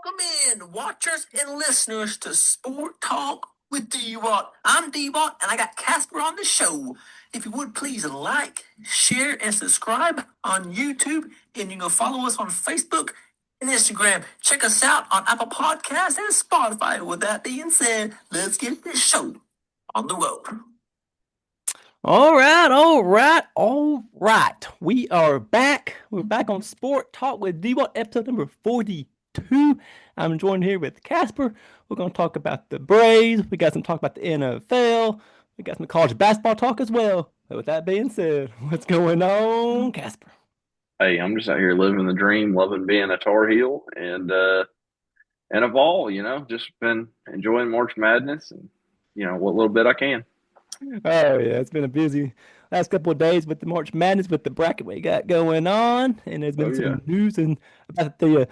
Welcome in, watchers and listeners, to Sport Talk with Dwat. I'm Dwat, and I got Casper on the show. If you would please like, share, and subscribe on YouTube, and you can follow us on Facebook and Instagram. Check us out on Apple Podcasts and Spotify. With that being said, let's get this show on the road. All right. We are back. We're back on Sport Talk with Dwat, episode number 42. I'm joined here with Casper. We're going to talk about the Braves. We got some talk about the NFL. We got some college basketball talk as well. But with that being said, what's going on, Casper? Hey, I'm just out here living the dream, loving being a Tar Heel and a Vol, just been enjoying March Madness and what little bit I can. Oh yeah, it's been a busy last couple of days with the March Madness, with the bracket we got going on, and there's Oh been yeah. some news and about the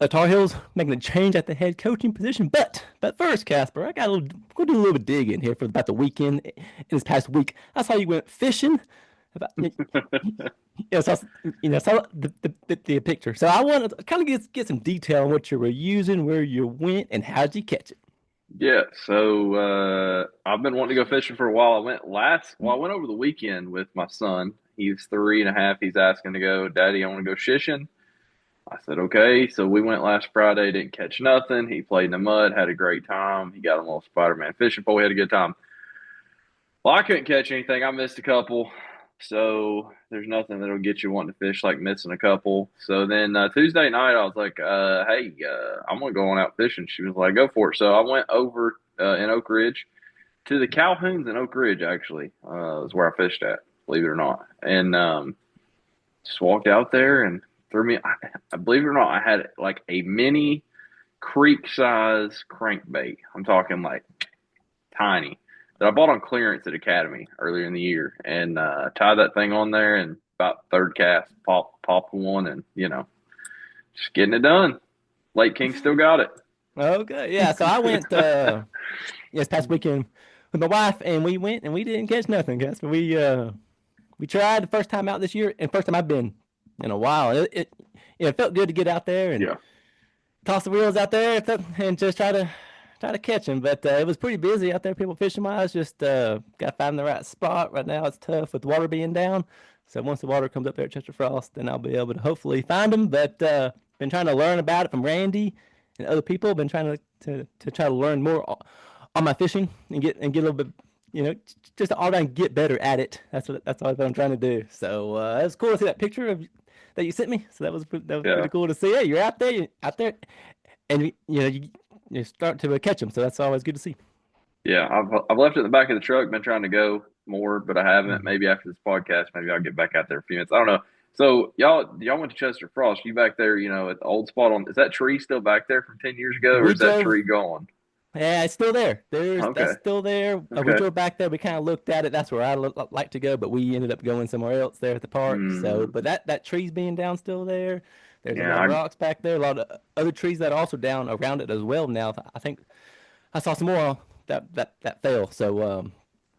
Tar Heels making a change at the head coaching position. But first, Casper, I got we'll do a little bit of digging here for about the weekend in this past week. I saw you went fishing. About, yeah, saw the picture. So I want to kind of get some detail on what you were using, where you went, and how'd you catch it. Yeah, so I've been wanting to go fishing for a while. I went over the weekend with my son. He's 3.5. He's asking to go. Daddy, I want to go fishing. I said, okay. So we went last Friday, didn't catch nothing. He played in the mud, had a great time. He got a little Spider-Man fishing pole. We had a good time. Well, I couldn't catch anything. I missed a couple. So there's nothing that'll get you wanting to fish like missing a couple. So then Tuesday night, I was like, hey, I'm going to go on out fishing. She was like, go for it. So I went over in Oak Ridge to the Calhouns in Oak Ridge, actually, is where I fished at, believe it or not. And just walked out there and threw me, I believe it or not, I had like a mini creek size crankbait. I'm talking like tiny that I bought on clearance at Academy earlier in the year, and tied that thing on there, and about third cast, pop one, and just getting it done. Lake King still got it. Okay, yeah. So I went this past weekend with my wife, and we went and we didn't catch nothing, Casper. We tried the first time out this year, and first time I've been in a while. It felt good to get out there and Yeah. toss the reels out there and just try to catch them. But it was pretty busy out there, people fishing wise. Just got to find the right spot. Right now it's tough with the water being down. So once the water comes up there at Chester Frost, then I'll be able to hopefully find them. But been trying to learn about it from Randy and other people. Been trying to try to learn more on my fishing and get a little bit, just all around get better at it. That's all I'm trying to do. So it was cool to see that picture that you sent me. So that was Yeah. pretty cool to see. Hey, you're out there, and you start to catch them. So that's always good to see. Yeah, I've left it in the back of the truck. Been trying to go more, but I haven't. Maybe after this podcast, maybe I'll get back out there a few minutes. I don't know. So y'all went to Chester Frost. You back there, at the old spot on. Is that tree still back there from 10 years ago, or We is that drove. tree gone? Yeah, it's still there. That's Okay, still there. We okay. drove back there. We kind of looked at it. That's where I like to go, but we ended up going somewhere else there at the park. So, Mm, but that tree's being down still there. There's a yeah, lot of rocks back there. A lot of other trees that are also down around it as well. Now, I think I saw some more that fell. So,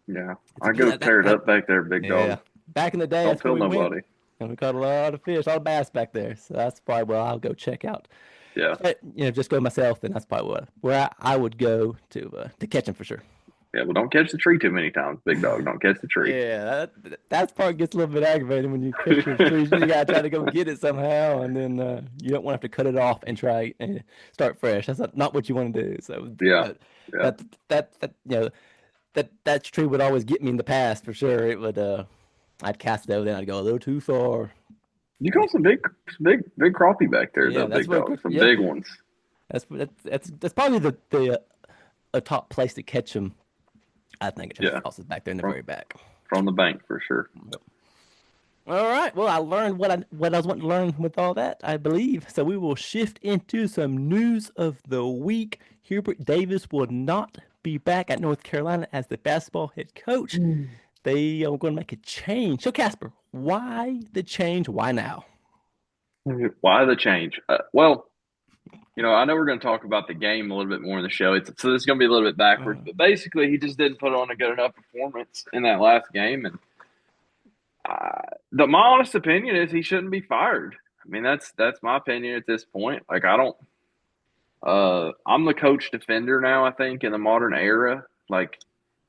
yeah. it's I again go that tear it up back there, big yeah. dog. Back in the day, Don't that's where tell we went, nobody. and we caught a lot of fish, a lot of bass back there. So that's probably where I'll go check out. Yeah, But, just go myself, then that's probably where I would go to catch them for sure. yeah. Well, don't catch the tree too many times, big dog. Don't catch the tree. Yeah, that's part gets a little bit aggravating when you catch your trees. You gotta try to go get it somehow, and then you don't want to have to cut it off and try and start fresh. That's not what you want to do. So Yeah, that yeah. that tree would always get me in the past for sure. It would I'd cast it over, then I'd go a little too far. You caught some big crappie back there, Yeah, though, that's big where dog. Some yeah, big ones. that's probably the a top place to catch them. I think it's just Yeah, Frost is back there in the from very back. from the bank for sure. All right. Well, I learned what I was wanting to learn with all that, I believe. So we will shift into some news of the week. Hubert Davis will not be back at North Carolina as the basketball head coach. They are going to make a change. So, Casper, why the change? Why now? Why the change? Well, I know we're going to talk about the game a little bit more in the show. So this is going to be a little bit backwards, but basically, he just didn't put on a good enough performance in that last game, and my honest opinion is he shouldn't be fired. I mean, that's my opinion at this point. Like, I don't. I'm the coach defender now, I think, in the modern era. Like,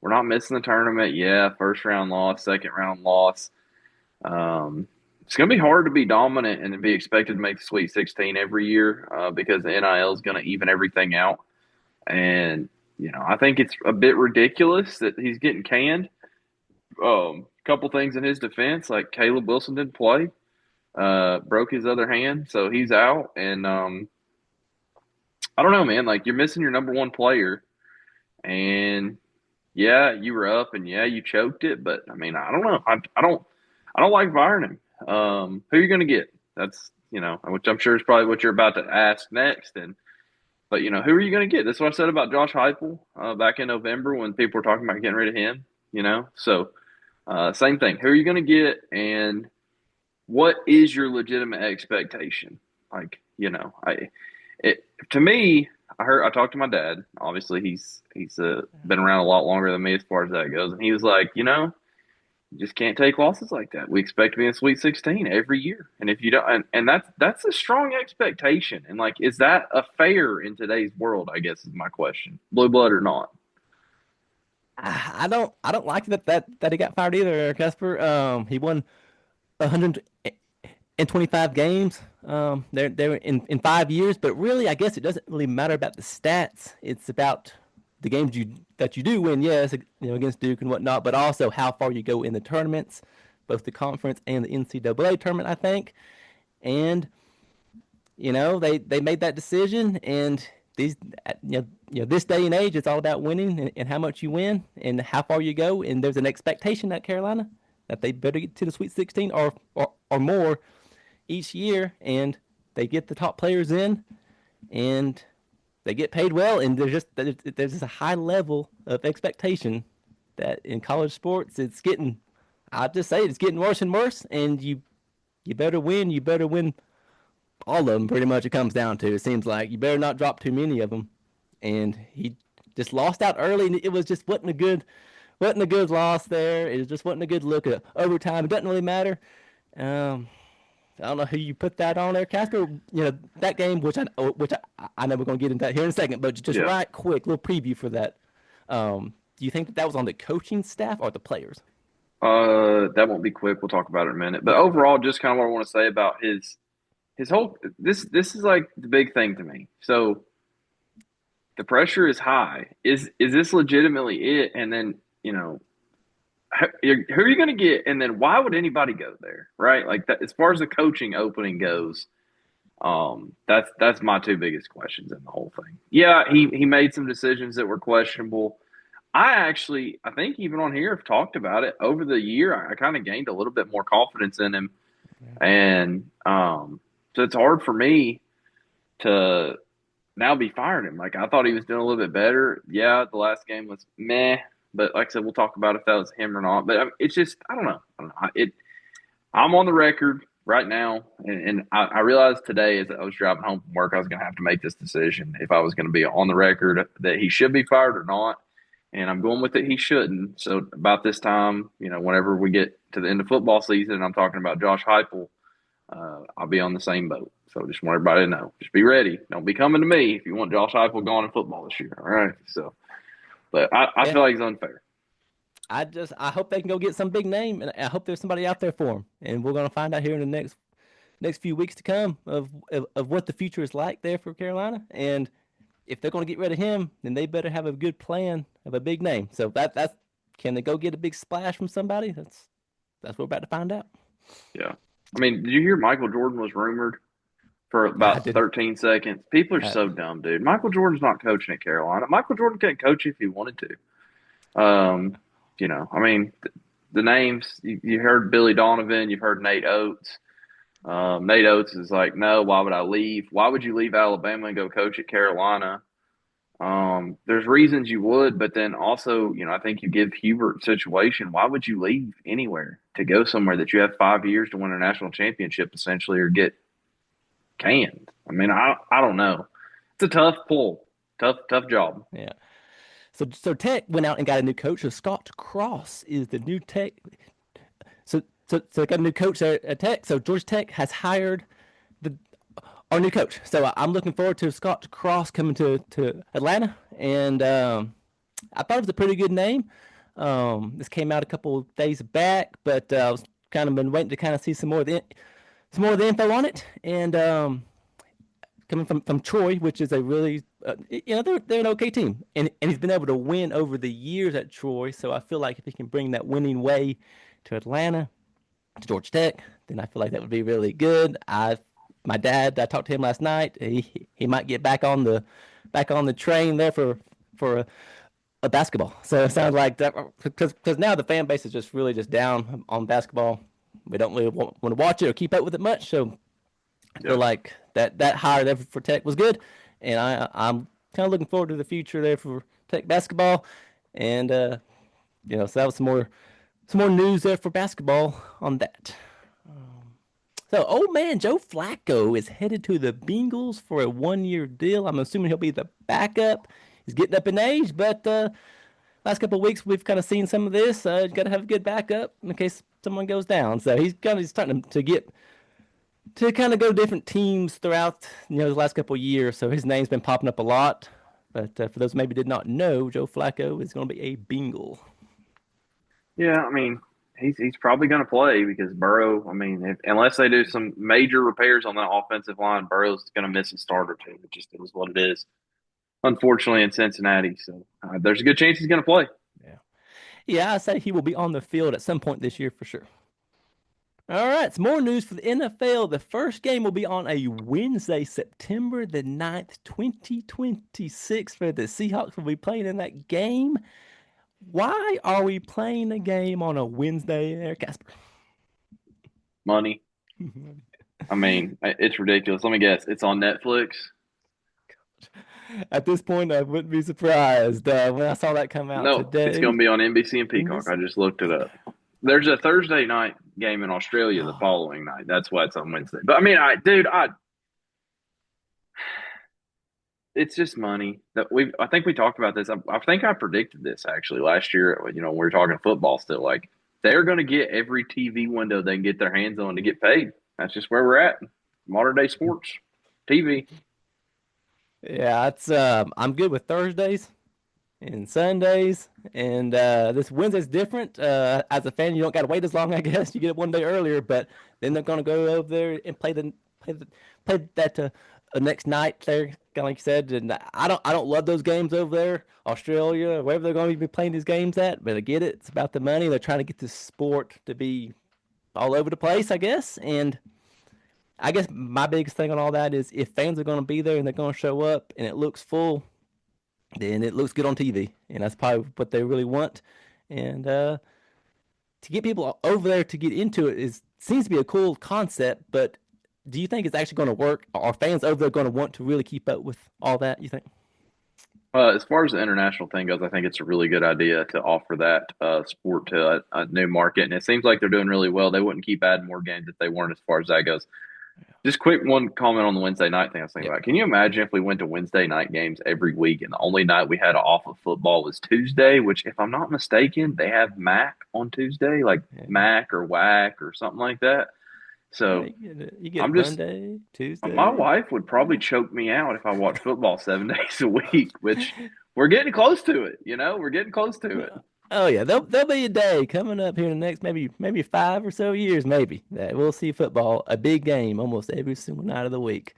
we're not missing the tournament. Yeah, first round loss, second round loss. It's going to be hard to be dominant and to be expected to make the Sweet 16 every year because the NIL is going to even everything out. And, I think it's a bit ridiculous that he's getting canned. Couple things in his defense, like Caleb Wilson didn't play, broke his other hand, so he's out. And I don't know, man. Like, you're missing your number one player, and yeah, you were up, and yeah, you choked it. But I mean, I don't know. I don't like firing him. Who are you going to get? That's which I'm sure is probably what you're about to ask next. But who are you going to get? That's what I said about Josh Heupel back in November when people were talking about getting rid of him. So same thing. Who are you going to get, and what is your legitimate expectation? Like, to me, I talked to my dad. Obviously, he's been around a lot longer than me as far as that goes, and he was like, you just can't take losses like that. We expect to be in Sweet 16 every year, and if you don't, and that's a strong expectation. And like, is that a fair in today's world? I guess is my question. Blue blood or not? I don't like that he got fired either, Casper. He won 125 games. They're in 5 years, but really, I guess it doesn't really matter about the stats. It's about the games that you do win, yes, against Duke and whatnot, but also how far you go in the tournaments, both the conference and the NCAA tournament, I think. And they made that decision, and these this day and age, it's all about winning and how much you win and how far you go. And there's an expectation at Carolina that they better get to the Sweet 16 or more each year, and they get the top players in, and they get paid well, and there's just a high level of expectation that in college sports I'll just say it's getting worse and worse, and you better win. You better win all of them. Pretty much, it comes down to. It seems like you better not drop too many of them, and he just lost out early, and it was just wasn't a good loss there. It just wasn't a good look at overtime. It doesn't really matter. I don't know who you put that on there, Casper. That game, which I know we're gonna get into that here in a second, but just Yeah. right quick, little preview for that. Do you think that was on the coaching staff or the players? That won't be quick. We'll talk about it in a minute. But overall, just kind of what I want to say about his whole this is like the big thing to me. So the pressure is high. Is this legitimately it? And then who are you going to get? And then why would anybody go there? Right? Like that, as far as the coaching opening goes, that's my two biggest questions in the whole thing. Yeah, he made some decisions that were questionable. I think even on here have talked about it over the year. I kind of gained a little bit more confidence in him, and so it's hard for me to now be firing him. Like, I thought he was doing a little bit better. Yeah, the last game was meh, but like I said, we'll talk about if that was him or not. But it's just I don't know. I'm on the record right now, and I realized today as I was driving home from work, I was going to have to make this decision if I was going to be on the record that he should be fired or not. And I'm going with it. He shouldn't. So about this time, whenever we get to the end of football season, and I'm talking about Josh Heupel, I'll be on the same boat. So just want everybody to know. Just be ready. Don't be coming to me if you want Josh Heupel gone in football this year. All right. So, but I feel like he's unfair. I hope they can go get some big name, and I hope there's somebody out there for him. And we're gonna find out here in the next few weeks to come of what the future is like there for Carolina. And if they're going to get rid of him, then they better have a good plan of a big name. So that's can they go get a big splash from somebody? That's what we're about to find out. Yeah. I mean, did you hear Michael Jordan was rumored for I about didn't. 13 seconds? People are so dumb, dude. Michael Jordan's not coaching at Carolina. Michael Jordan can't coach if he wanted to. I mean, the names, you heard Billy Donovan, you've heard Nate Oates. Nate Oates is like, no, why would I leave? Why would you leave Alabama and go coach at Carolina? There's reasons you would, but then also, I think you give Hubert situation. Why would you leave anywhere to go somewhere that you have 5 years to win a national championship essentially or get canned? I mean, I don't know. It's a tough pull, tough job. Yeah. So Tech went out and got a new coach. So Scott Cross is the new Tech. So they got a new coach there at Tech. So Georgia Tech has hired our new coach. So I'm looking forward to Scott Cross coming to Atlanta, and I thought it was a pretty good name. This came out a couple of days back, but I was kind of been waiting to kind of see some more of the info on it, and coming from Troy, which is a really they're an okay team, and he's been able to win over the years at Troy. So I feel like if he can bring that winning way to Atlanta, to Georgia Tech, then I feel like that would be really good. My dad, I talked to him last night. He might get back on the train there for a basketball. So it sounds like that because now the fan base is just really just down on basketball. We don't really want to watch it or keep up with it much. So I feel like that hire there for Tech was good, and I'm kind of looking forward to the future there for Tech basketball, and so that was some more news there for basketball on that. So, old man Joe Flacco is headed to the Bengals for a 1 year deal. I'm assuming he'll be the backup. He's getting up in age, but last couple of weeks we've kind of seen some of this. You got to have a good backup in case someone goes down. So he's starting to get to kind of go to different teams throughout the last couple of years. So his name's been popping up a lot. But for those who maybe did not know, Joe Flacco is going to be a Bengal. Yeah, I mean, he's probably going to play because Burrow. I mean, unless they do some major repairs on that offensive line, Burrow's going to miss a start or two. It just is what it is. Unfortunately, in Cincinnati, so there's a good chance he's going to play. Yeah, I say he will be on the field at some point this year for sure. All right, some more news for the NFL. The first game will be on a Wednesday, September the 9th, 2026, where the Seahawks will be playing in that game. Why are we playing a game on a Wednesday there, Casper? Money. I mean, it's ridiculous. Let me guess. It's on Netflix. At this point, I wouldn't be surprised when I saw that come out No, today. it's going to be on NBC and Peacock. I just looked it up. There's a Thursday night game in Australia the following night. That's why it's on Wednesday. But I mean, it's just money that I think we talked about this. I think I predicted this actually last year. We were talking football still. Like they're going to get every TV window they can get their hands on to get paid. That's just where we're at. Modern day sports, TV. Yeah, it's I'm good with Thursdays and Sundays, and this Wednesday's different. As a fan, you don't got to wait as long. I guess you get it one day earlier, but then they're gonna go over there and play that next night there, kind of like you said. And I don't love those games over there, Australia, wherever they're going to be playing these games at. But I get it; it's about the money. They're trying to get this sport to be all over the place, I guess. And I guess my biggest thing on all that is if fans are going to be there and they're going to show up and it looks full, then it looks good on TV, and that's probably what they really want. And to get people over there to get into it seems to be a cool concept, but do you think it's actually going to work? Are fans over there going to want to really keep up with all that, you think? As far as the international thing goes, I think it's a really good idea to offer that sport to a new market, and it seems like they're doing really well. They wouldn't keep adding more games if they weren't, as far as that goes. Just quick one comment on the Wednesday night thing I was thinking about. Can you imagine if we went to Wednesday night games every week and the only night we had off of football was Tuesday, which, if I'm not mistaken, they have MAC on Tuesday, like MAC or WAC or something like that. So you get I'm just Monday, Tuesday. My wife would probably choke me out if I watched football 7 days a week, which we're getting close to it. We're getting close to it. Oh yeah, there'll be a day coming up here in the next maybe 5 or so years, maybe that we'll see football, a big game, almost every single night of the week,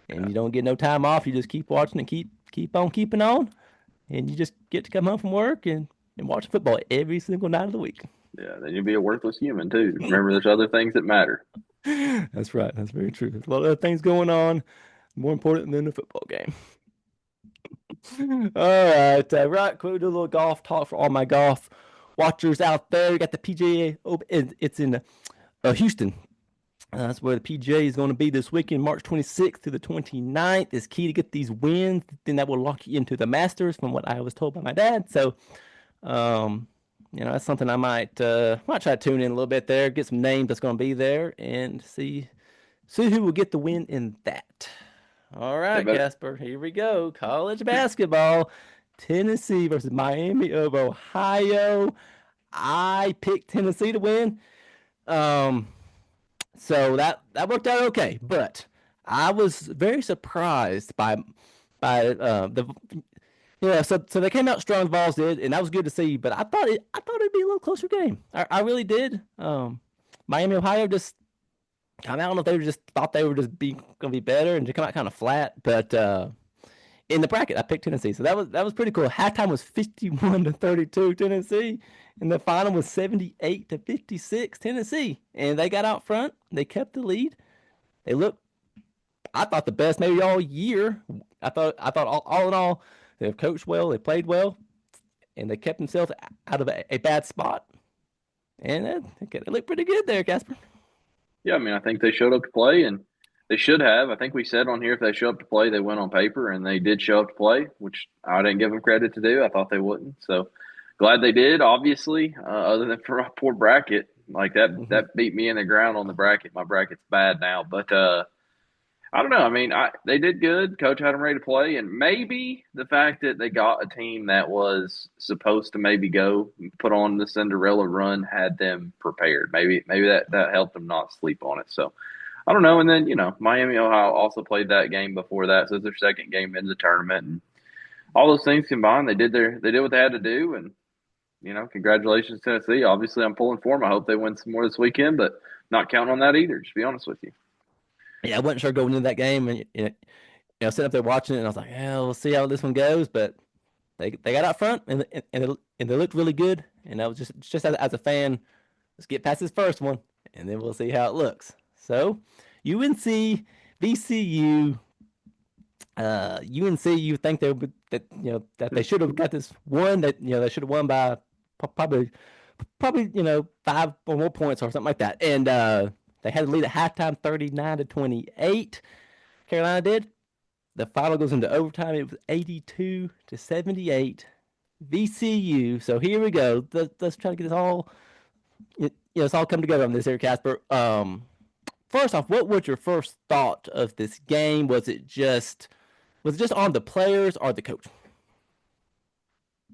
and you don't get no time off. You just keep watching and keep on keeping on, and you just get to come home from work and watch football every single night of the week. Yeah, then you'll be a worthless human too. Remember, there's other things that matter. That's right. That's very true. There's a lot of other things going on, more important than the football game. All right, right. Quick, do a little golf talk for all my golf watchers out there. We got the PGA Open. It's in Houston. That's where the PGA is going to be this weekend, March 26th to the 29th. It's key to get these wins. Then that will lock you into the Masters, from what I was told by my dad. So, that's something I might try to tune in a little bit there, get some names that's going to be there, and see who will get the win in that. All right, Casper, here we go. College basketball. Tennessee versus Miami of Ohio. I picked Tennessee to win. So that worked out okay, but I was very surprised by the yeah. So they came out strong, Vols did, and that was good to see. But I thought it'd be a little closer game. I really did. Miami, Ohio just I don't know if they were just thought they were just be gonna be better and just come out kind of flat. But in the bracket, I picked Tennessee, so that was pretty cool. Halftime was 51-32 Tennessee, and the final was 78-56 Tennessee, and they got out front. They kept the lead. They looked, I thought the best maybe all year. I thought all in all, they've coached well, they played well, and they kept themselves out of a bad spot. And they looked pretty good there, Casper. Yeah, I mean, I think they showed up to play, and they should have. I think we said on here if they show up to play, they win on paper, and they did show up to play, which I didn't give them credit to do. I thought they wouldn't. So glad they did. Obviously, other than for a poor bracket, like Hmm. that beat me in the ground on the bracket. My bracket's bad now, but I don't know. I mean, they did good. Coach had them ready to play, and maybe the fact that they got a team that was supposed to maybe go put on the Cinderella run had them prepared. Maybe that helped them not sleep on it. So I don't know. And then Miami, Ohio also played that game before that, so it's their second game in the tournament, and all those things combined, they did what they had to do, and congratulations Tennessee. Obviously, I'm pulling for them. I hope they win some more this weekend, but not counting on that either. Just to be honest with you. Yeah, I wasn't sure going into that game, and sitting up there watching it, and I was like, yeah, we'll see how this one goes. But they got out front, and they looked really good. And I was just as a fan, let's get past this first one, and then we'll see how it looks. So, UNC, VCU, UNC, you think they would that that they should have got this one, that they should have won by probably 5 or more points or something like that. And they had to lead at halftime 39-28. Carolina did. The final goes into overtime. It was 82-78. VCU. So here we go. Let's try to get this all it's all come together on this here, Casper. First off, what was your first thought of this game? Was it just on the players or the coach?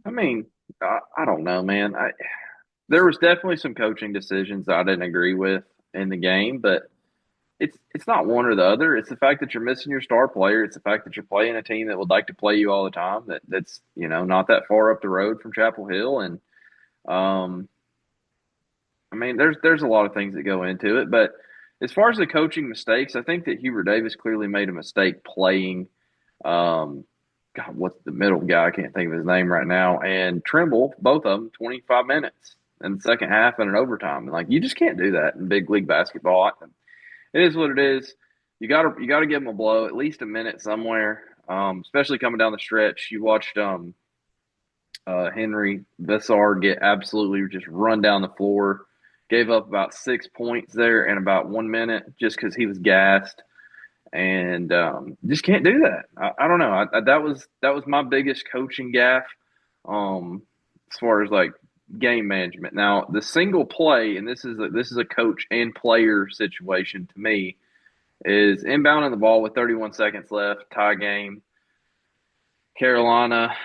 I mean, I don't know, man. There was definitely some coaching decisions that I didn't agree with in the game, but it's not one or the other. It's the fact that you're missing your star player. It's the fact that you're playing a team that would like to play you all the time. That's not that far up the road from Chapel Hill, and um, I mean there's a lot of things that go into it. But as far as the coaching mistakes, I think that Hubert Davis clearly made a mistake playing. Um, God, what's the middle guy? I can't think of his name right now. And Trimble, both of them, 25 minutes in the second half and an overtime. And like you just can't do that in big league basketball. It is what it is. You gotta give them a blow, at least a minute somewhere. Especially coming down the stretch. You watched Henry Vessar get absolutely just run down the floor. Gave up about 6 points there in about 1 minute just because he was gassed, and just can't do that. I don't know. That was my biggest coaching gaffe, as far as like game management. Now the single play, and this is a coach and player situation to me, is inbounding the ball with 31 seconds left, tie game. Carolina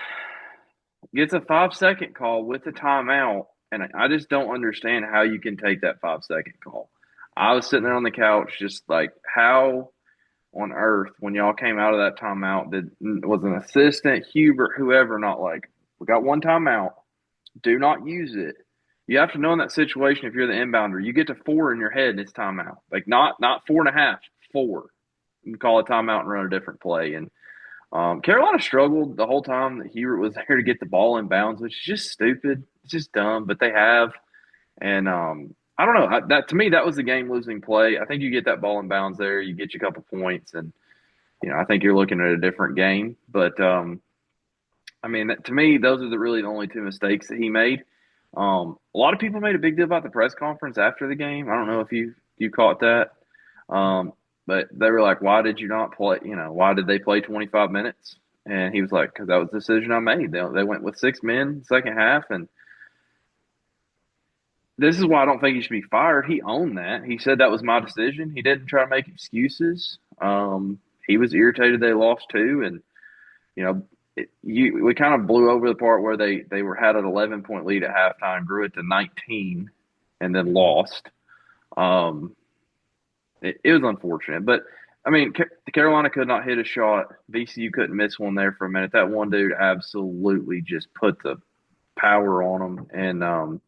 gets a 5 second call with a timeout, and I just don't understand how you can take that 5 second call. I was sitting there on the couch, just like, how on earth, when y'all came out of that timeout, was an assistant, Hubert, whoever, not like, we got one timeout, do not use it. You have to know in that situation, if you're the inbounder, you get to four in your head and it's timeout. Like not 4.5, four. You can call a timeout and run a different play. And Carolina struggled the whole time that Hubert was there to get the ball in bounds, which is just stupid. It's just dumb, but they have. And I don't know. That to me, that was the game losing play. I think you get that ball in bounds there, you get you a couple points, and I think you're looking at a different game. But I mean, to me, those are really the only two mistakes that he made. A lot of people made a big deal about the press conference after the game. I don't know if you caught that, um, but they were like, "Why did you not play? Why did they play 25 minutes?" And he was like, "Because that was the decision I made. They went with 6 men second half, and this is why I don't think he should be fired. He owned that. He said that was my decision. He didn't try to make excuses. He was irritated they lost too, and you know, we kind of blew over the part where they were had an 11 point lead at halftime, grew it to 19, and then lost. Um, it was unfortunate, but I mean, Carolina could not hit a shot. VCU couldn't miss one there for a minute. That one dude absolutely just put the power on them,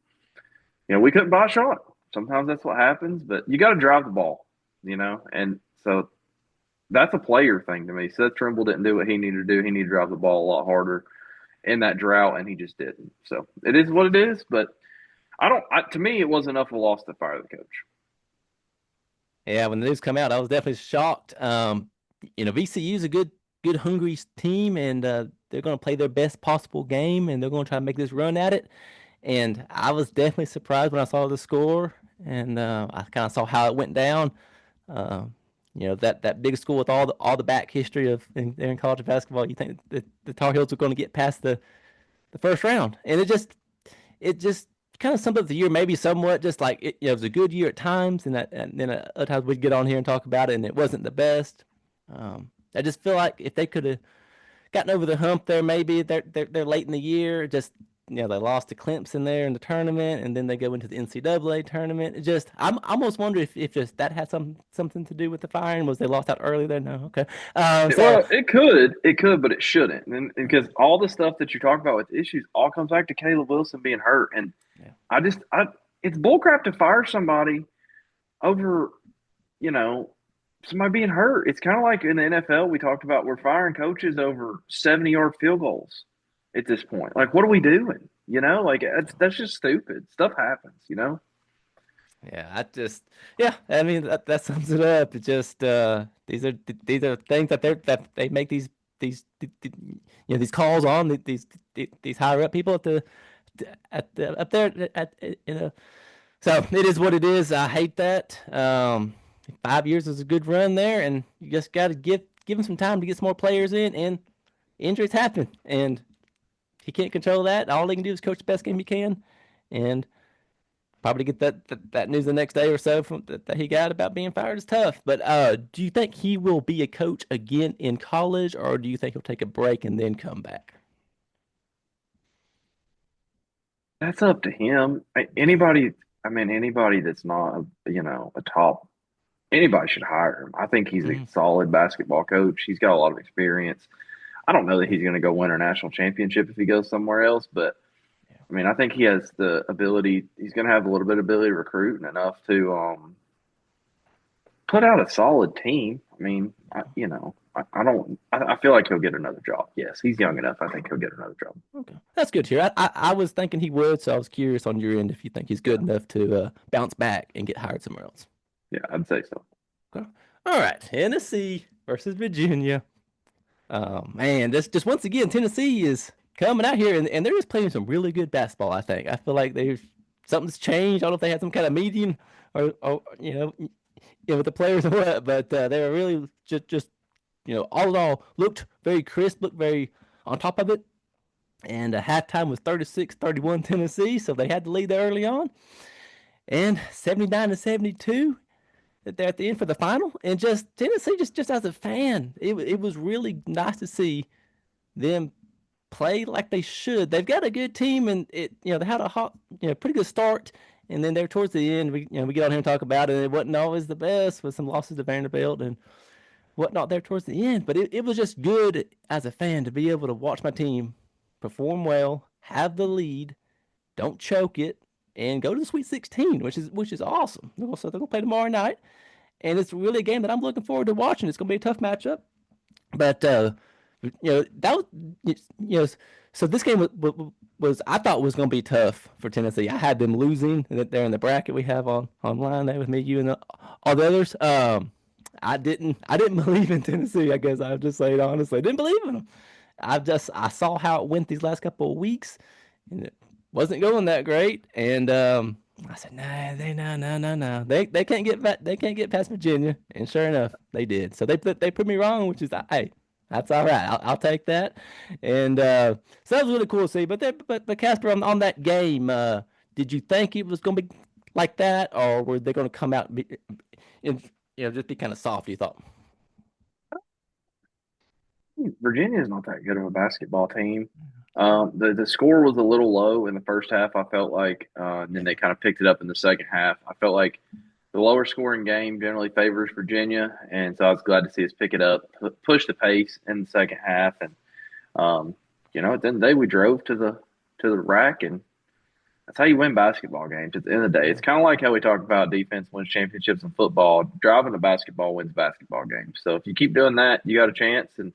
and we couldn't buy a shot. Sometimes that's what happens, but you got to drive the ball, and so that's a player thing to me. Seth Trimble didn't do what he needed to do. He needed to drive the ball a lot harder in that drought, and he just didn't. So it is what it is. But I don't. To me, it was enough of a loss to fire the coach. Yeah, when the news come out, I was definitely shocked. VCU is a good, hungry team, and they're going to play their best possible game, and they're going to try to make this run at it. And I was definitely surprised when I saw the score, and I kind of saw how it went down. Uh, that big school with all the back history of there in college basketball, you think that the Tar Heels are going to get past the first round, and it just kind of summed up the year maybe somewhat. Just like it was a good year at times, and then other times we'd get on here and talk about it, and it wasn't the best. I just feel like if they could have gotten over the hump there, maybe they're late in the year. Just they lost to Clemson there in the tournament, and then they go into the NCAA tournament. I almost wonder if just that had something to do with the firing. Was they lost out early there? No, okay. So Well, it could, but it shouldn't, and because all the stuff that you talk about with issues all comes back to Caleb Wilson being hurt, and yeah, it's bullcrap to fire somebody over, you know, somebody being hurt. It's kind of like in the NFL, we talked about we're firing coaches over 70-yard field goals at this point. Like, what are we doing? Like that's just stupid. Stuff happens. yeah, yeah. I mean, that sums it up. It just these are things that they make these calls on these higher up people up there So it is what it is. I hate that. 5 years is a good run there, and you just got to give him some time to get some more players in, and injuries happen, and he can't control that. All he can do is coach the best game he can, and probably get that news the next day or so that he got about being fired is tough. But do you think he will be a coach again in college, or do you think he'll take a break and then come back? That's up to him. Anybody, I mean, anybody that's not, a top, anybody should hire him. I think he's a Mhm. solid basketball coach. He's got a lot of experience. I don't know that he's going to go win a national championship if he goes somewhere else, but Yeah. I mean, I think he has the ability. He's going to have a little bit of ability to recruit and enough to put out a solid team. I mean, I don't. I feel like he'll get another job. Yes, he's young enough. I think he'll get another job. Okay, that's good to hear. I was thinking he would, so I was curious on your end if you think he's good Yeah, enough to bounce back and get hired somewhere else. yeah, I'd say so. Okay. All right, Tennessee versus Virginia. Oh man, this just once again Tennessee is coming out here and they're just playing some really good basketball. I think. I feel like there's something's changed. I don't know if they had some kind of meeting or with the players or what, but they were really just all in all looked very crisp, looked very on top of it. And halftime was 36-31 Tennessee, so they had to lead there early on. And 79-72 they're at the end for the final. And just Tennessee, just as a fan, it was really nice to see them play like they should. They've got a good team, and they had a hot, pretty good start. And then there towards the end, we get on here and talk about it. And it wasn't always the best with some losses to Vanderbilt and whatnot there towards the end. But it was just good as a fan to be able to watch my team perform well, have the lead, don't choke it, and go to the Sweet 16, which is awesome. So they're gonna play tomorrow night, and it's really a game that I'm looking forward to watching. It's gonna be a tough matchup, but that was you know. So this game was I thought was going to be tough for Tennessee. I had them losing. They're in the bracket we have online there with me, you, and all the others. I didn't believe in Tennessee. I guess I'll just say it honestly. I didn't believe in them. I saw how it went these last couple of weeks, and it wasn't going that great. And I said, nah, no. They can't get back. They can't get past Virginia. And sure enough, they did. So they put me wrong, which is hey, that's all right. I'll take that. And so that was really cool to see. But Casper on that game, did you think it was going to be like that, or were they going to come out and just be kind of soft? You thought? Virginia is not that good of a basketball team. The score was a little low in the first half. I felt like, and then they kind of picked it up in the second half. I felt like the lower scoring game generally favors Virginia, and so I was glad to see us pick it up, push the pace in the second half, and at the end of the day, we drove to the rack, and that's how you win basketball games. At the end of the day, it's kind of like how we talk about defense wins championships in football. Driving a basketball wins basketball games. So if you keep doing that, you got a chance. And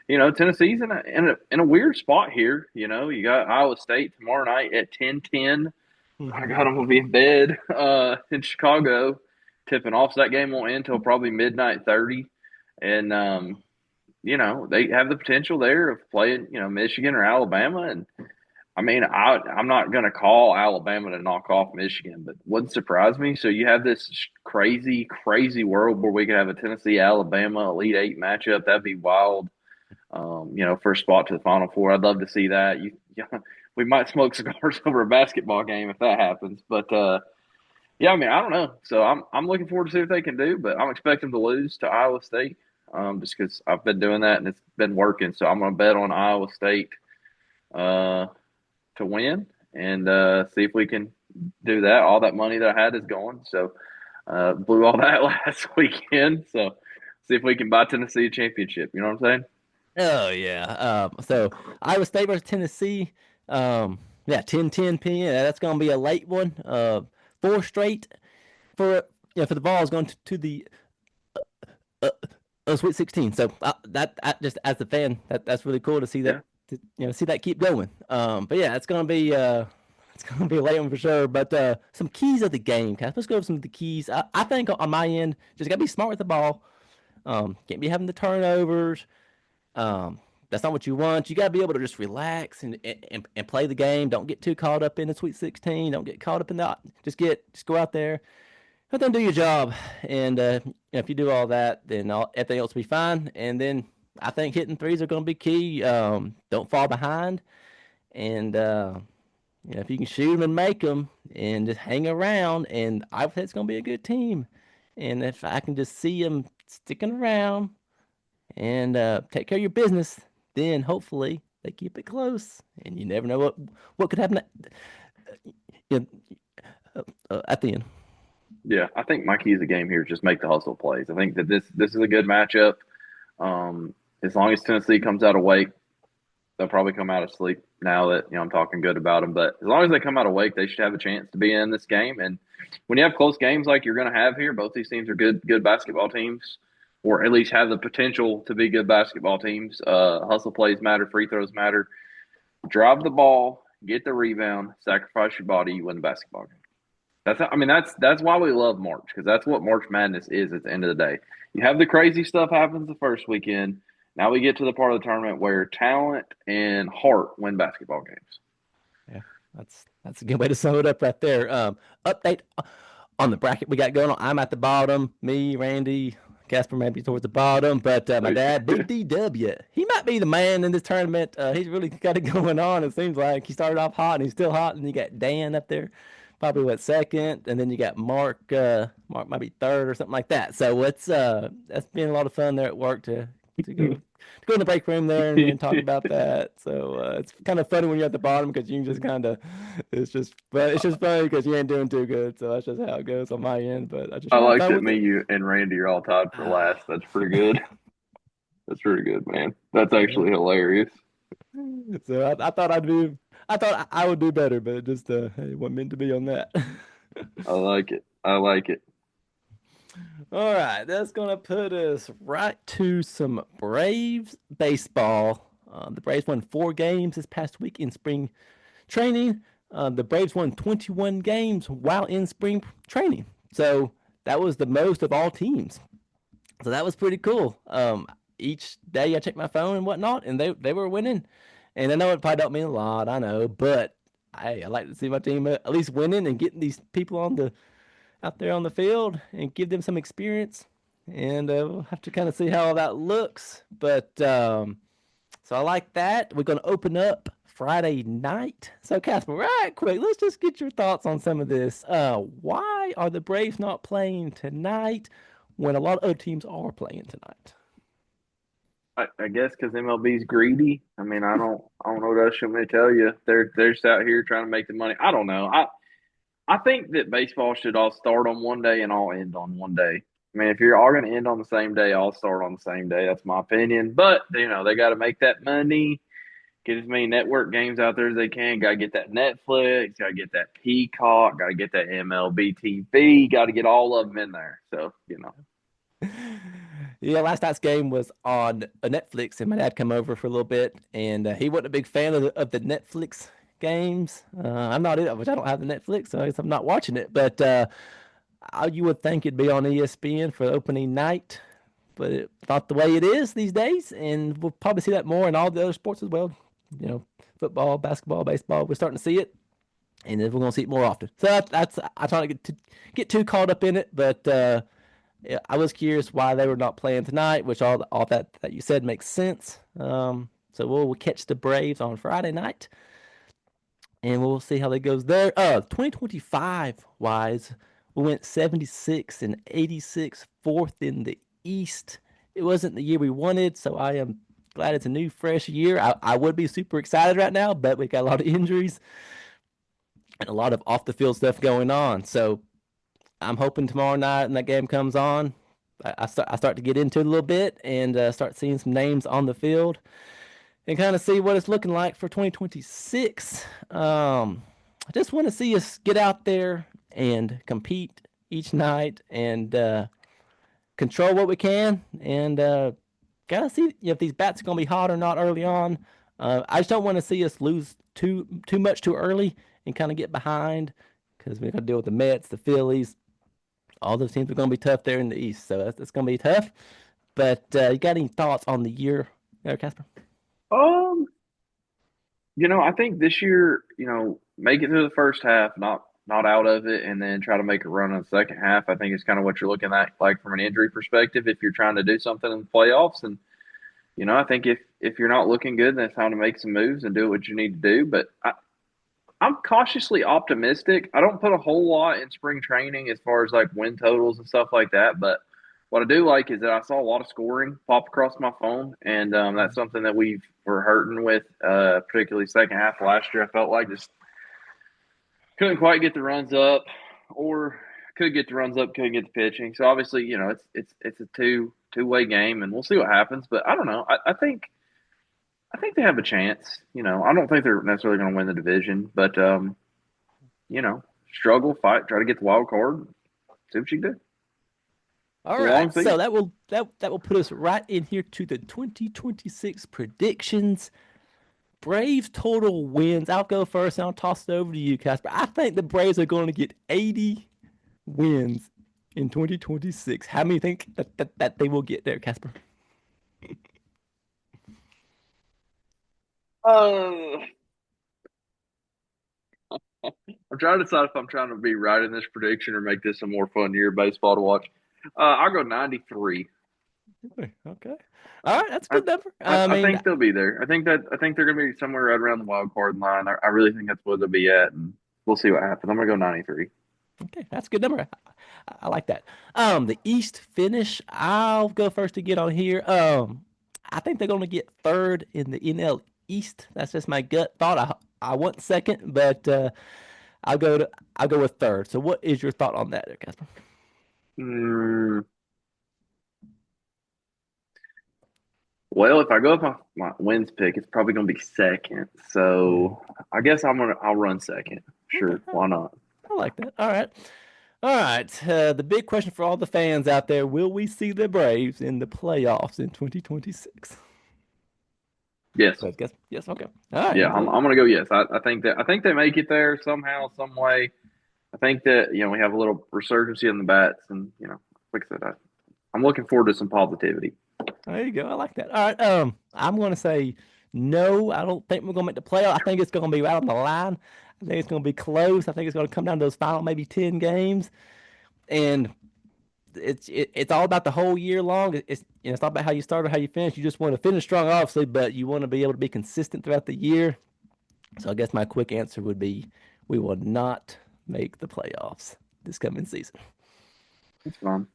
Tennessee's in a weird spot here. You got Iowa State tomorrow night at 10:10. I got them will be in bed in Chicago, tipping off. So that game won't end until probably midnight 30. And they have the potential there of playing Michigan or Alabama. And I mean, I'm not going to call Alabama to knock off Michigan, but wouldn't surprise me. So you have this crazy, crazy world where we could have a Tennessee Alabama Elite Eight matchup. That'd be wild. For a spot to the Final Four, I'd love to see that. We might smoke cigars over a basketball game if that happens. But yeah, I mean, I don't know. So I'm looking forward to see what they can do, but I'm expecting them to lose to Iowa State just because I've been doing that and it's been working. So I'm going to bet on Iowa State to win and see if we can do that. All that money that I had is gone. So blew all that last weekend. So see if we can buy Tennessee a championship. You know what I'm saying? Oh yeah. So Iowa State versus Tennessee. Yeah, 10:10 p.m. That's gonna be a late one. Four straight for the Vols going to the uh, Sweet 16. So that just as a fan, that's really cool to see that. Yeah. See that keep going. But yeah, it's gonna be a late one for sure. But some keys of the game, guys. Let's go over some of the keys. I think on my end, just gotta be smart with the ball. Can't be having the turnovers. That's not what you want. You got to be able to just relax and play the game. Don't get too caught up in the Sweet 16. Don't get caught up in that. Just go out there, let them do your job. And if you do all that, then everything else will be fine. And then I think hitting threes are going to be key. Don't fall behind. And if you can shoot them and make them and just hang around, and I think it's going to be a good team. And if I can just see them sticking around and take care of your business, then hopefully they keep it close. And you never know what could happen at the end. Yeah, I think my key to the game here is just make the hustle plays. I think that this is a good matchup. As long as Tennessee comes out awake, they'll probably come out of sleep now that I'm talking good about them. But as long as they come out awake, they should have a chance to be in this game. And when you have close games like you're going to have here, both these teams are good basketball teams, or at least have the potential to be good basketball teams. Hustle plays matter, free throws matter. Drive the ball, get the rebound, sacrifice your body, you win the basketball game. That's why we love March, because that's what March Madness is at the end of the day. You have the crazy stuff happens the first weekend. Now we get to the part of the tournament where talent and heart win basketball games. Yeah, that's a good way to sum it up right there. Update on the bracket we got going on. I'm at the bottom. Me, Randy, Casper maybe towards the bottom, but my dad, Big DW, he might be the man in this tournament. He's really got it going on. It seems like he started off hot and he's still hot. And you got Dan up there, probably second, and then you got Mark. Mark might be third or something like that. So it's that's been a lot of fun there at work to go in the break room there and talk about that. So it's kind of funny when you're at the bottom because you can just it's just funny because you ain't doing too good. So that's just how it goes on my end. But I like that me, you, and Randy are all tied for last. That's pretty good. That's pretty good, man. That's actually hilarious. So I thought I would do better, but it just it wasn't meant to be on that. I like it. I like it. All right, that's gonna put us right to some Braves baseball. The Braves won 4 games this past week in spring training. The Braves won 21 games while in spring training, so that was the most of all teams. So that was pretty cool. Each day I checked my phone and whatnot, and they were winning. And I know it probably don't mean a lot, I know, but I like to see my team at least winning and getting these people out there on the field and give them some experience. And we'll have to kind of see how all that looks. But so I like that. We're going to open up Friday night. So Casper, right quick, let's just get your thoughts on some of this. Why are the Braves not playing tonight when a lot of other teams are playing tonight? I guess because MLB's greedy. I mean, I don't know what else you want me to tell you. They're just out here trying to make the money. I don't know. I think that baseball should all start on one day and all end on one day. I mean, if you're all going to end on the same day, all start on the same day. That's my opinion. But they got to make that money, get as many network games out there as they can. Got to get that Netflix, got to get that Peacock, got to get that MLB TV, got to get all of them in there. So. Yeah, last night's game was on Netflix, and my dad come over for a little bit, and he wasn't a big fan of the Netflix games. I'm not either, which I don't have the Netflix, so I guess I'm not watching it. But you would think it'd be on ESPN for opening night, but it's not the way it is these days, and we'll probably see that more in all the other sports as well. Football, basketball, baseball. We're starting to see it, and then we're going to see it more often. So that's I try not to get too caught up in it, but yeah, I was curious why they were not playing tonight, which all that you said makes sense. So we'll catch the Braves on Friday night, and we'll see how that goes there. 2025 wise, we went 76 and 86, fourth in the East. It wasn't the year we wanted, so I am glad it's a new, fresh year. I would be super excited right now, but we got a lot of injuries and a lot of off the field stuff going on. So I'm hoping tomorrow night when that game comes on, I start to get into it a little bit and start seeing some names on the field and kind of see what it's looking like for 2026. I just want to see us get out there and compete each night and control what we can and gotta see if these bats are gonna be hot or not early on. I just don't want to see us lose too much too early and kind of get behind because we're gonna deal with the Mets, the Phillies. All those teams are going to be tough there in the East, so that's going to be tough. But you got any thoughts on the year there, Casper? Um, I think this year, make it through the first half, not out of it, and then try to make a run in the second half. I think it's kind of what you're looking at, like from an injury perspective, if you're trying to do something in the playoffs. And I think if you're not looking good, then it's time to make some moves and do what you need to do. But I'm cautiously optimistic. I don't put a whole lot in spring training as far as like win totals and stuff like that, but what I do like is that I saw a lot of scoring pop across my phone, and that's something that were hurting with, particularly second half of last year. I felt like just couldn't quite get the runs up, or could get the runs up, couldn't get the pitching. So obviously, it's a two-way game, and we'll see what happens. But I don't know. I think they have a chance. I don't think they're necessarily going to win the division, but struggle, fight, try to get the wild card, see what you can do. All It's a right, long so season. that will put us right in here to the 2026 predictions. Braves total wins. I'll go first, and I'll toss it over to you, Casper. I think the Braves are going to get 80 wins in 2026. How many think that they will get there, Casper? Uh, I'm trying to decide if I'm trying to be right in this prediction or make this a more fun year of baseball to watch. I'll go 93. Okay. All right, that's a I, good number. I, I I mean, think they'll be there. I think they're going to be somewhere right around the wild card line. I really think that's where they'll be at, and we'll see what happens. I'm going to go 93. okay, that's a good number. I like that. The East finish. I'll go first to get on here. I think they're going to get third in the NL East. That's just my gut thought. I want second, but I'll go with third. So, what is your thought on that, there, Casper? Mm, well, if I go with my wins pick, it's probably going to be second. So I guess I'll run second. Okay, Sure, why not? I like that. All right. All right. The big question for all the fans out there: will we see the Braves in the playoffs in 2026? Yes. Good guess. Yes. Okay. All right. Yeah, I'm gonna go yes. I think they make it there somehow, some way. I think that we have a little resurgency in the bats, and like I said, I'm looking forward to some positivity. There you go. I like that. All right. I'm going to say no. I don't think we're going to make the playoff. I think it's going to be right on the line. I think it's going to be close. I think it's going to come down to those final maybe 10 games, and it's all about the whole year long. It's not about how you start or how you finish. You just want to finish strong, obviously, but you want to be able to be consistent throughout the year. So I guess my quick answer would be we will not make the playoffs this coming season. It's fun.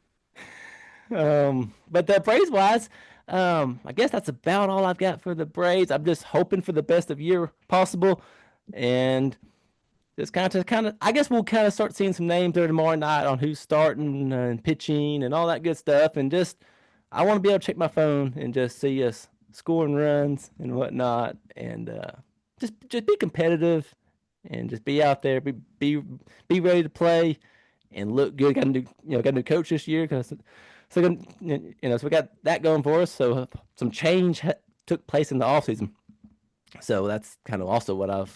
But the Braves wise, I guess that's about all I've got for the Braves. I'm just hoping for the best of year possible, and just I guess we'll kind of start seeing some names there tomorrow night on who's starting and pitching and all that good stuff. And just, I want to be able to check my phone and just see us scoring runs and whatnot, and just be competitive and just be out there, be ready to play and look good. Got a new coach this year, so we got that going for us. So some change took place in the off season. So that's kind of also what kind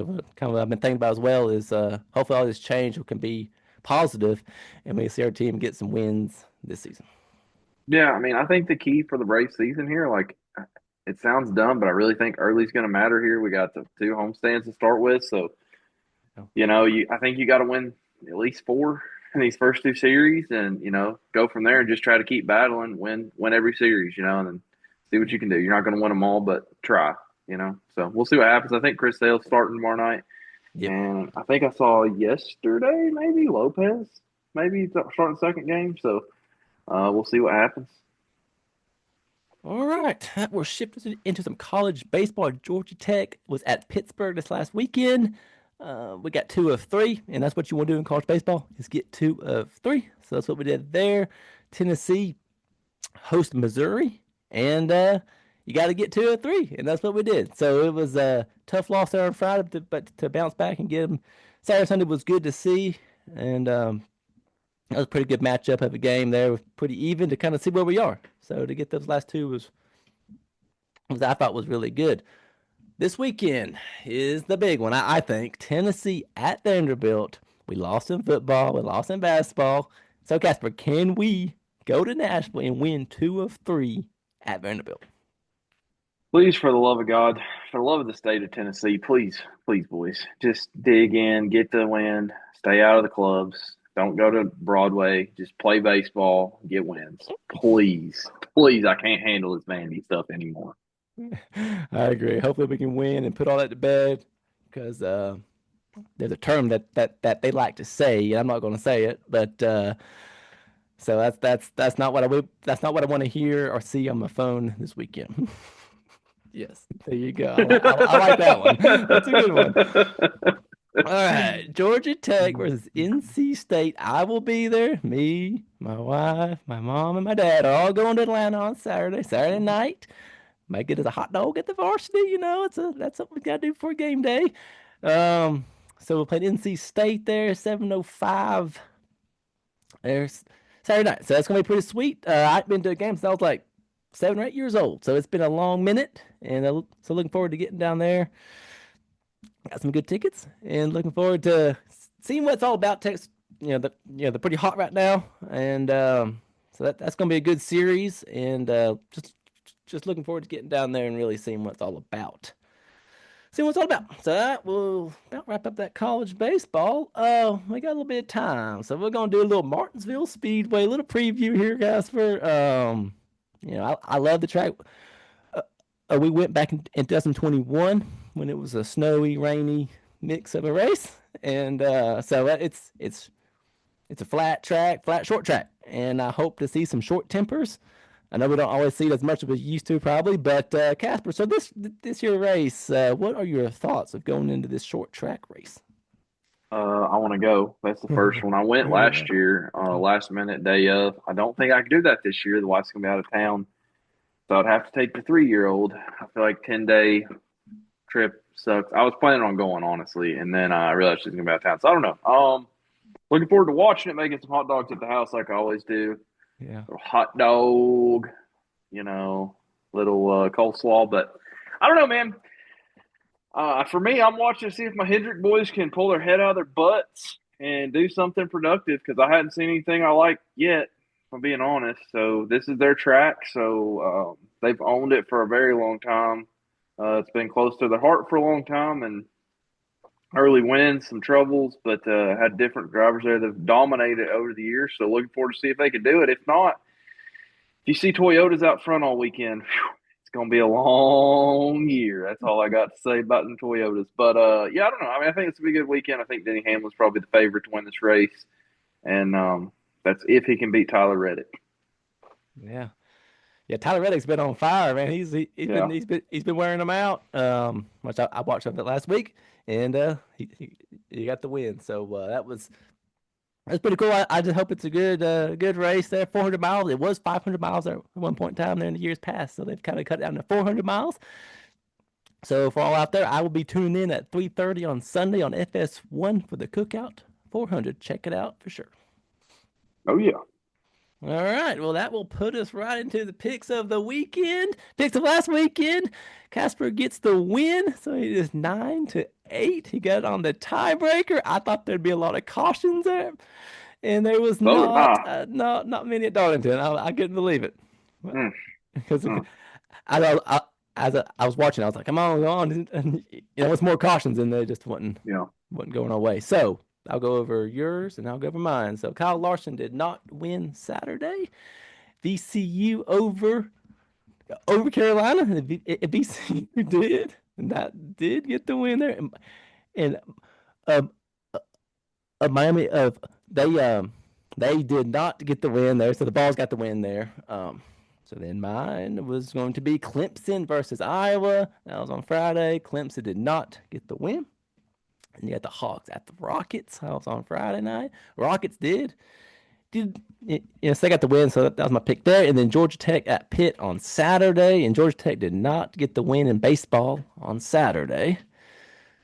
of what I've been thinking about as well is hopefully all this change can be positive, and we see our team get some wins this season. Yeah, I mean, I think the key for the Braves season here, like, it sounds dumb, but I really think early's going to matter here. We got the two homestands to start with, so I think you got to win at least four in these first two series, and go from there and just try to keep battling, win every series, and then see what you can do. You're not going to win them all, but try. So we'll see what happens. I think Chris Sale's starting tomorrow night, Yep. and I think I saw yesterday maybe Lopez maybe starting second game. So we'll see what happens. All right, we're shifting into some college baseball. Georgia Tech was at Pittsburgh this last weekend. We got 2 of 3, and that's what you want to do in college baseball is get 2 of 3. So that's what we did there. Tennessee host Missouri, and you got to get 2 of 3, and that's what we did. So it was a tough loss there on Friday, but to bounce back and get them Saturday, Sunday was good to see, and that was a pretty good matchup of a game there. It was pretty even to kind of see where we are. So to get those last two was I thought was really good. This weekend is the big one, I think. Tennessee at Vanderbilt. We lost in football. We lost in basketball. So, Casper, can we go to Nashville and win 2 of 3 at Vanderbilt? Please, for the love of God, for the love of the state of Tennessee, please, please, boys, just dig in, get the win, stay out of the clubs, don't go to Broadway, just play baseball, get wins. Please, please, I can't handle this Vandy stuff anymore. I agree. Hopefully, we can win and put all that to bed because there's a term that they like to say. I'm not going to say it, but so that's not what I want to hear or see on my phone this weekend. Yes, there you go. I like that one. That's a good one. All right, Georgia Tech versus NC State. I will be there. Me, my wife, my mom, and my dad are all going to Atlanta on Saturday night. Might get us a hot dog at the varsity. That's something we got to do before game day. So we'll play NC State there, 7:05. There's Saturday night, so that's gonna be pretty sweet. I've been to a game since I was like 7 or 8 years old, so it's been a long minute, and so looking forward to getting down there. Got some good tickets, and looking forward to seeing what it's all about. Texas, they're pretty hot right now, and so that's gonna be a good series, and just looking forward to getting down there and really seeing what it's all about. See what it's all about. So that will about wrap up that college baseball. We got a little bit of time, so we're gonna do a little Martinsville Speedway, a little preview here, guys. I love the track. We went back in 2021 when it was a snowy, rainy mix of a race, and so it's a flat track, flat short track, and I hope to see some short tempers. I know we don't always see it as much as we used to, probably, but Casper, so this year race, what are your thoughts of going into this short track race? I want to go. That's the first one. I went last year, last minute day of. I don't think I can do that this year. The wife's gonna be out of town, so I'd have to take the 3-year-old. I feel like 10-day trip sucks. I was planning on going honestly, and then I realized she's gonna be out of town, so I don't know. Looking forward to watching it, making some hot dogs at the house like I always do. Yeah. Little hot dog, little coleslaw. But I don't know, man. For me, I'm watching to see if my Hendrick boys can pull their head out of their butts and do something productive because I hadn't seen anything I like yet, if I'm being honest. So this is their track. So they've owned it for a very long time. It's been close to their heart for a long time, and early wins, some troubles, but had different drivers there that have dominated over the years. So looking forward to see if they can do it. If not, if you see Toyotas out front all weekend, it's going to be a long year. That's all I got to say about the Toyotas. But, yeah, I don't know. I mean, I think it's going to be a good weekend. I think Denny Hamlin's probably the favorite to win this race. And that's if he can beat Tyler Reddick. Yeah. Yeah, Tyler Reddick's been on fire, man. Yeah. He's been wearing them out. Which I watched of it last week, and he got the win. So that's pretty cool. I just hope it's a good race there. 400 miles. It was 500 miles at one point in time there in the years past, so they've kind of cut it down to 400 miles. So for all out there, I will be tuning in at 3:30 on Sunday on FS1 for the Cookout 400. Check it out for sure. Oh yeah. All right. Well, that will put us right into the picks of the weekend. Picks of last weekend. Casper gets the win. So it is 9-8. He got it on the tiebreaker. I thought there'd be a lot of cautions there. And there was So did I. not many at Darlington. I couldn't believe it. Mm, Because mm. I was watching, I was like, come on, go on. And, it's more cautions and they just wasn't Yeah. going our way. So I'll go over yours and I'll go over mine. So Kyle Larson did not win Saturday. VCU over Carolina. VCU did, and that did get the win there. And um, Miami they did not get the win there. So the Vols got the win there. So then mine was going to be Clemson versus Iowa. That was on Friday. Clemson did not get the win. And you got the Hawks at the Rockets. That was on Friday night. Rockets yes, they got the win, so that was my pick there. And then Georgia Tech at Pitt on Saturday, and Georgia Tech did not get the win in baseball on Saturday.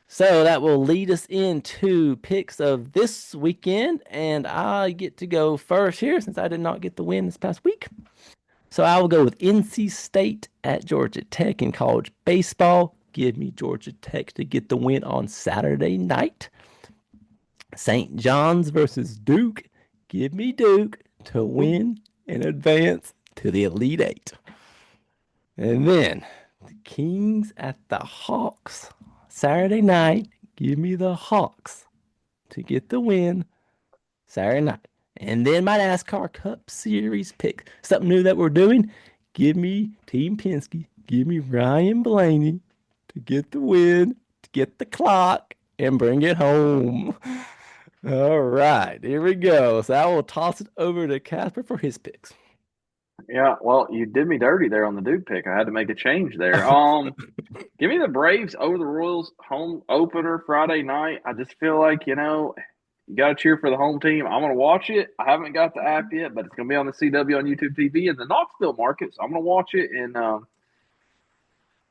So that will lead us into picks of this weekend, and I get to go first here since I did not get the win this past week. So I will go with NC State at Georgia Tech in college baseball. Give me Georgia Tech to get the win on Saturday night. St. John's versus Duke. Give me Duke to win and advance to the Elite Eight. And then the Kings at the Hawks. Saturday night. Give me the Hawks to get the win Saturday night. And then my NASCAR Cup Series pick. Something new that we're doing. Give me Team Penske. Give me Ryan Blaney to get the win, to get the clock, and bring it home. All right, here we go. So I will toss it over to Casper for his picks. Yeah, well, you did me dirty there on the Duke pick. I had to make a change there. Give me the Braves over the Royals home opener Friday night. I just feel like, you got to cheer for the home team. I'm going to watch it. I haven't got the app yet, but it's going to be on the CW on YouTube TV in the Knoxville market. So I'm going to watch it and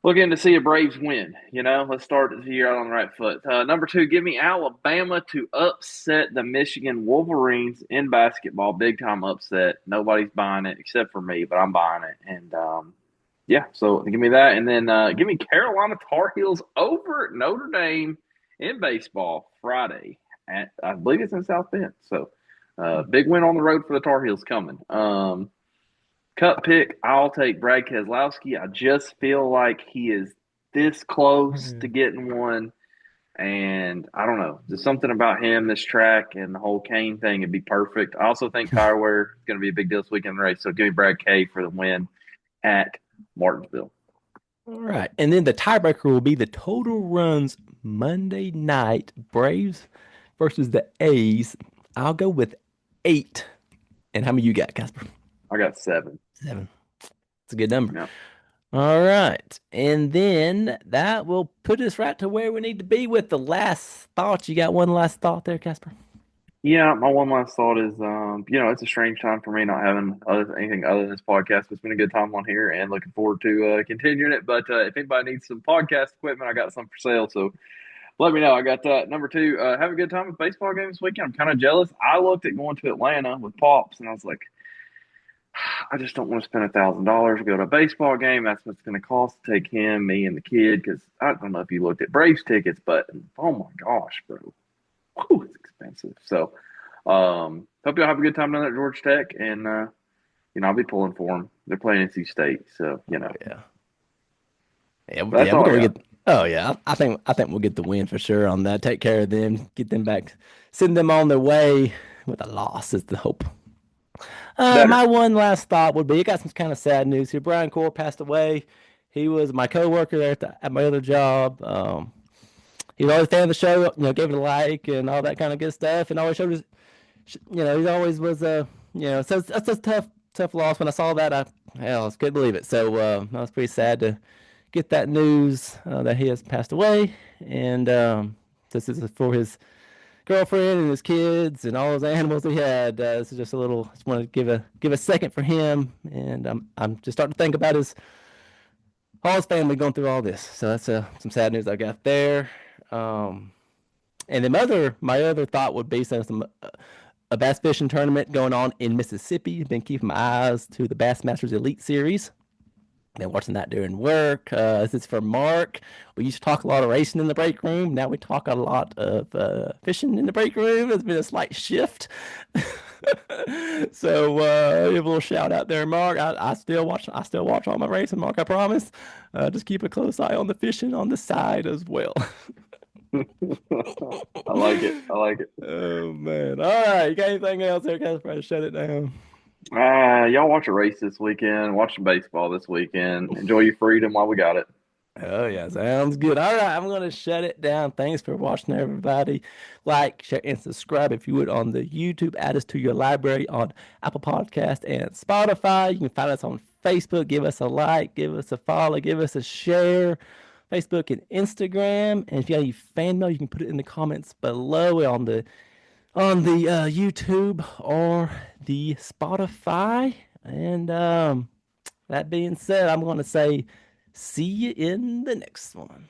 looking to see a Braves win. Let's start the year out on the right foot. Number 2, give me Alabama to upset the Michigan Wolverines in basketball. Big time upset. Nobody's buying it except for me, but I'm buying it. And so give me that. And then give me Carolina Tar Heels over Notre Dame in baseball Friday. I believe it's in South Bend. So big win on the road for the Tar Heels coming. Cup pick, I'll take Brad Keselowski. I just feel like he is this close to getting one. And I don't know. There's something about him, this track, and the whole Kane thing would be perfect. I also think tire wear is going to be a big deal this weekend race. So give me Brad K for the win at Martinsville. All right. And then the tiebreaker will be the total runs Monday night, Braves versus the A's. I'll go with 8. And how many you got, Casper? I got 7. 7. It's a good number. Yeah. All right. And then that will put us right to where we need to be with the last thought. You got one last thought there, Casper? Yeah, my one last thought is, it's a strange time for me not having anything other than this podcast. It's been a good time on here and looking forward to continuing it. But if anybody needs some podcast equipment, I got some for sale. So let me know. I got that. Number 2, have a good time with baseball games this weekend. I'm kind of jealous. I looked at going to Atlanta with Pops, and I was like, I just don't want to spend $1,000 to go to a baseball game. That's what it's going to cost to take him, me, and the kid. Because I don't know if you looked at Braves tickets, but oh my gosh, bro, whew, it's expensive. So, hope y'all have a good time down at Georgia Tech, and I'll be pulling for them. They're playing NC State, so Yeah, That's all we're I gonna got. get. Oh yeah, I think we'll get the win for sure on that. Take care of them, get them back, send them on their way with a loss is the hope. Better. My one last thought would be, I got some kind of sad news here. Brian Core passed away. He was my coworker there at my other job. He was always a fan of the show, gave it a like and all that kind of good stuff, and always showed his, he always was so that's a tough loss. When I saw that, Hell, I couldn't believe it. So I was pretty sad to get that news that he has passed away. And this is for his girlfriend and his kids and all those animals he had. This is just a little. Just want to give a second for him, and I'm just starting to think about his all his family going through all this. So that's some sad news I got there. Um, and then my other thought would be some a bass fishing tournament going on in Mississippi. Been keeping my eyes to the Bassmasters Elite Series. Been watching that during work. This is for Mark. We used to talk a lot of racing in the break room. Now we talk a lot of fishing in the break room. There's been a slight shift. So give a little shout out there, Mark. I still watch. I still watch all my racing, Mark. I promise. Just keep a close eye on the fishing on the side as well. I like it. I like it. Oh man! All right, you got anything else there, Casper? Shut it down. Y'all watch a race this weekend. Watch some baseball this weekend. Enjoy your freedom while we got it. Oh yeah, sounds good. All right, I'm gonna shut it down. Thanks for watching, everybody. Like, share, and subscribe if you would on the YouTube. Add us to your library on Apple Podcast and Spotify. You can find us on Facebook. Give us a like, give us a follow, give us a share. Facebook and Instagram. And if you have any fan mail, you can put it in the comments below on the YouTube or the Spotify. And that being said, I'm going to say see you in the next one.